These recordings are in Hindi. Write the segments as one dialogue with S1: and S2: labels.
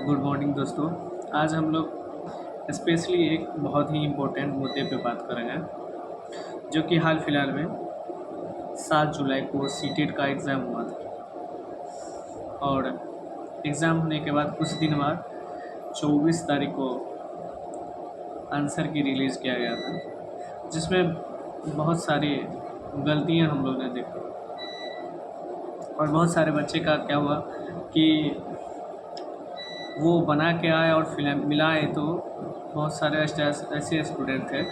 S1: गुड मॉर्निंग दोस्तों। आज हम लोग स्पेशली एक बहुत ही इम्पोर्टेंट मुद्दे पे बात करेंगे, जो कि हाल फिलहाल में 7 जुलाई को सीटेट का एग्ज़ाम हुआ था। और एग्ज़ाम होने के बाद कुछ दिन बाद 24 तारीख को आंसर की रिलीज़ किया गया था, जिसमें बहुत सारी गलतियां हम लोग ने देखी। और बहुत सारे बच्चे का क्या हुआ कि वो बना के आए और फिर मिलाए तो बहुत सारे ऐसे स्टूडेंट थे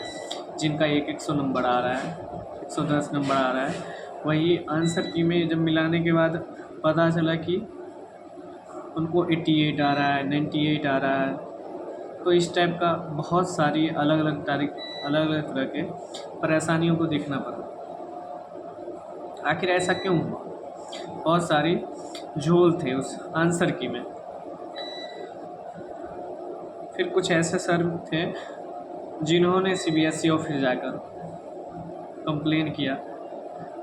S1: जिनका 100 नंबर आ रहा है, 110 नंबर आ रहा है। वही आंसर की में जब मिलाने के बाद पता चला कि उनको 88 आ रहा है, 98 आ रहा है। तो इस टाइप का बहुत सारी अलग अलग तरह के परेशानियों को देखना पड़ा। आखिर ऐसा क्यों हुआ? बहुत सारी झोल थे उस आंसर की में। फिर कुछ ऐसे सर थे जिन्होंने सीबीएसई ऑफिस जाकर कंप्लेन किया,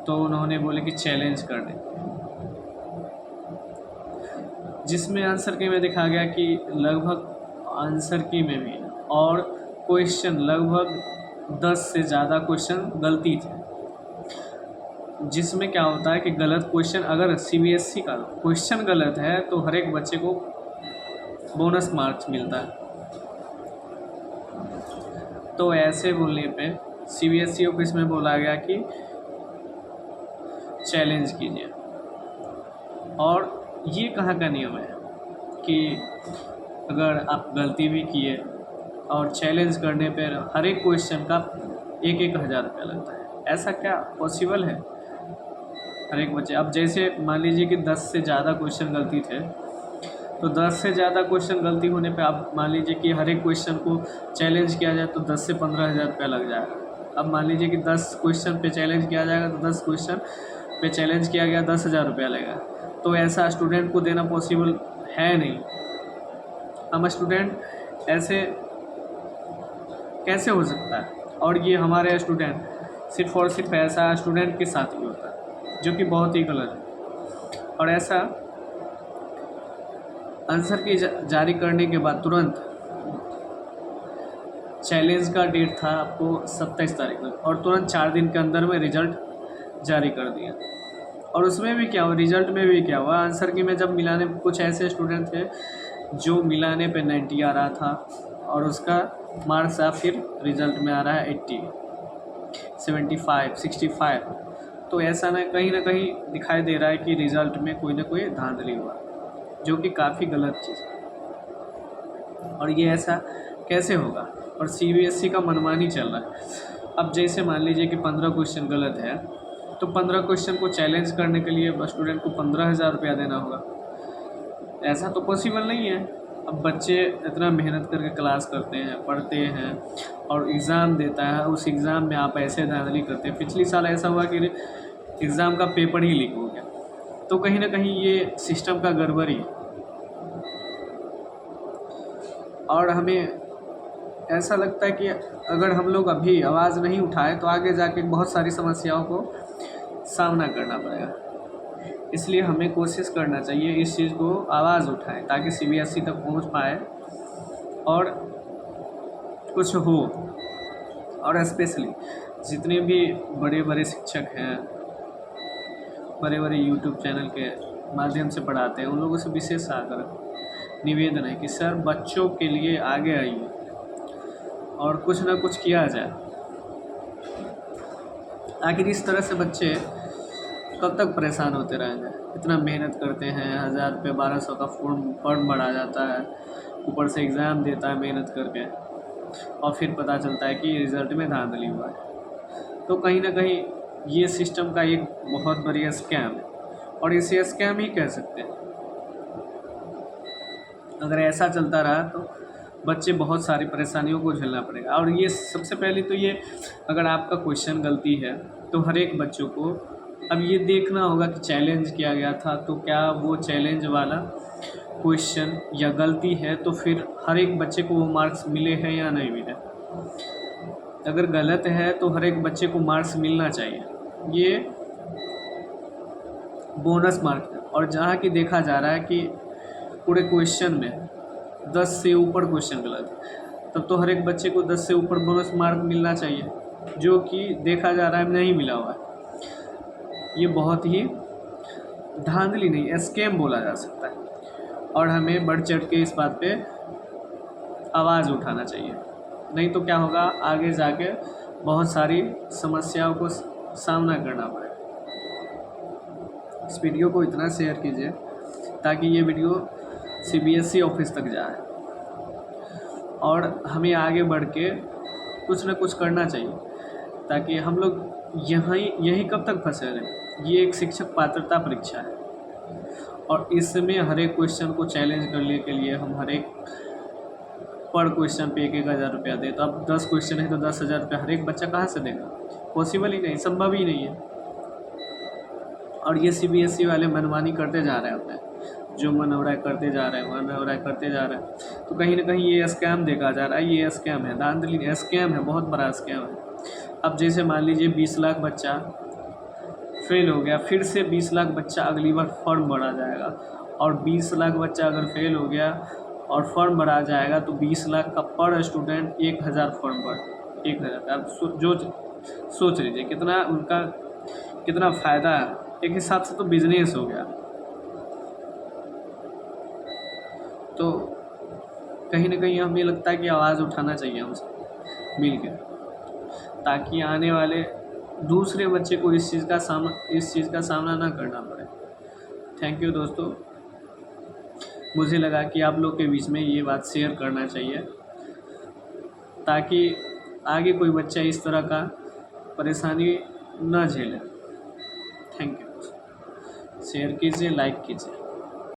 S1: तो उन्होंने बोले कि चैलेंज कर दें, जिसमें आंसर की में दिखा गया कि लगभग आंसर की में भी और क्वेश्चन लगभग 10 से ज़्यादा क्वेश्चन गलती थे। जिसमें क्या होता है कि गलत क्वेश्चन, अगर सीबीएसई का क्वेश्चन गलत है तो हर एक बच्चे को बोनस मार्क्स मिलता है। तो ऐसे बोलने पे सीबीएसई ऑफिस में बोला गया कि चैलेंज कीजिए। और ये कहाँ का नियम है कि अगर आप गलती भी किए और चैलेंज करने पर हर एक क्वेश्चन का 1,000 रुपया लगता है? ऐसा क्या पॉसिबल है? हर एक बच्चे, अब जैसे मान लीजिए कि 10 से ज़्यादा क्वेश्चन गलती थे, तो 10 से ज़्यादा क्वेश्चन गलती होने पे आप मान लीजिए कि हर एक क्वेश्चन को चैलेंज किया जाए तो 10 से 15,000 रुपया लग जाएगा। अब मान लीजिए कि 10 क्वेश्चन पे चैलेंज किया जाएगा तो 10 क्वेश्चन पे चैलेंज किया गया 10,000 रुपया लगेगा। तो ऐसा स्टूडेंट को देना पॉसिबल है नहीं। हम स्टूडेंट ऐसे कैसे हो सकता है? और ये हमारे स्टूडेंट सिर्फ और सिर्फ ऐसा स्टूडेंट के साथ ही होता है, जो कि बहुत ही गलत है। और ऐसा आंसर की जारी करने के बाद तुरंत चैलेंज का डेट था आपको 27 तारीख को, और तुरंत 4 दिन के अंदर में रिजल्ट जारी कर दिया। और उसमें भी क्या हुआ, रिजल्ट में भी क्या हुआ, आंसर की में जब मिलाने, कुछ ऐसे स्टूडेंट थे जो मिलाने पे 90 आ रहा था और उसका मार्क्स आप फिर रिजल्ट में आ रहा है 80, 75, 65। तो ऐसा ना कहीं दिखाई दे रहा है कि रिजल्ट में कोई ना कोई धांधली हुआ, जो कि काफ़ी गलत चीज़ है। और ये ऐसा कैसे होगा? और सीबीएसई का मनमानी चल रहा है। अब जैसे मान लीजिए कि 15 क्वेश्चन गलत है, तो 15 क्वेश्चन को चैलेंज करने के लिए स्टूडेंट को 15,000 रुपया देना होगा। ऐसा तो पॉसिबल नहीं है। अब बच्चे इतना मेहनत करके क्लास करते हैं, पढ़ते हैं और एग्ज़ाम देता है, उस एग्ज़ाम में आप ऐसे धांधली करते हैं। पिछली साल ऐसा हुआ कि एग्ज़ाम का पेपर ही लीक हो गया। तो कहीं ना कहीं ये सिस्टम का गड़बड़ी है। और हमें ऐसा लगता है कि अगर हम लोग अभी आवाज़ नहीं उठाए तो आगे जाके बहुत सारी समस्याओं को सामना करना पड़ेगा। इसलिए हमें कोशिश करना चाहिए इस चीज़ को आवाज़ उठाएं, ताकि सीबीएसई तक पहुंच पाए और कुछ हो। और स्पेशली जितने भी बड़े बड़े शिक्षक हैं, बड़े बड़े यूट्यूब चैनल के माध्यम से पढ़ाते हैं, उन लोगों से विशेष आग्रह निवेदन है कि सर बच्चों के लिए आगे आइए और कुछ ना कुछ किया जाए। आखिर इस तरह से बच्चे कब तक परेशान होते रहेंगे? इतना मेहनत करते हैं, 1,000 रुपये 1,200 का फॉर्म भरा जाता है, ऊपर से एग्ज़ाम देता है मेहनत करके, और फिर पता चलता है कि रिज़ल्ट में धांधली हुआ है। तो कहीं ना कहीं ये सिस्टम का एक बहुत बड़ी स्कैम है, और इसे स्कैम ही कह सकते हैं। अगर ऐसा चलता रहा तो बच्चे बहुत सारी परेशानियों को झेलना पड़ेगा। और ये सबसे पहले तो ये, अगर आपका क्वेश्चन गलती है तो हर एक बच्चों को अब ये देखना होगा कि चैलेंज किया गया था, तो क्या वो चैलेंज वाला क्वेश्चन या गलती है तो फिर हर एक बच्चे को वो मार्क्स मिले हैं या नहीं मिले। अगर गलत है तो हर एक बच्चे को मार्क्स मिलना चाहिए, ये बोनस मार्क्स है। और जहाँ की देखा जा रहा है कि पूरे क्वेश्चन में 10 से ऊपर क्वेश्चन गलत है, तब तो हर एक बच्चे को 10 से ऊपर बोनस मार्क मिलना चाहिए, जो कि देखा जा रहा है नहीं मिला हुआ है। ये बहुत ही धांधली नहीं, स्कैम बोला जा सकता है, और हमें बढ़ चढ़ के इस बात पे आवाज़ उठाना चाहिए। नहीं तो क्या होगा, आगे जाके बहुत सारी समस्याओं को सामना करना पड़ेगा। इस वीडियो को इतना शेयर कीजिए ताकि ये वीडियो CBSE ऑफिस तक जाए, और हमें आगे बढ़ के कुछ ना कुछ करना चाहिए, ताकि हम लोग यही कब तक फंसे रहें। ये एक शिक्षक पात्रता परीक्षा है, और इसमें हर एक क्वेश्चन को चैलेंज करने के लिए हम हर एक पर क्वेश्चन पे 1,000 रुपया दे, तो अब 10 क्वेश्चन है तो 10,000 रुपया हर एक बच्चा कहाँ से देगा? पॉसिबल ही नहीं, संभव ही नहीं है। और ये CBSE वाले मनमानी करते जा रहे होते हैं, जो मन हो रहा है करते जा रहे हैं, मन हो रहा है करते जा रहे हैं। तो कहीं ना कहीं ये स्कैम देखा जा रहा है, ये स्कैम है, धांधली स्कैम है, बहुत बड़ा स्कैम है। अब जैसे मान लीजिए 20 लाख बच्चा फेल हो गया, फिर से 20 लाख बच्चा अगली बार फॉर्म भरा जाएगा, और 20 लाख बच्चा अगर फेल हो गया और फॉर्म भरा जाएगा तो 20 लाख का पर स्टूडेंट 1,000 फॉर्म भर 1,000। आप सोच लीजिए कितना उनका कितना फ़ायदा है। एक हिसाब से तो बिजनेस हो गया। तो कहीं ना कहीं हमें लगता है कि आवाज़ उठाना चाहिए हम सब मिल के, ताकि आने वाले दूसरे बच्चे को इस चीज़ का सामना ना करना पड़े। थैंक यू दोस्तों, मुझे लगा कि आप लोग के बीच में ये बात शेयर करना चाहिए, ताकि आगे कोई बच्चा इस तरह का परेशानी न झेले। थैंक यू, शेयर कीजिए, लाइक कीजिए।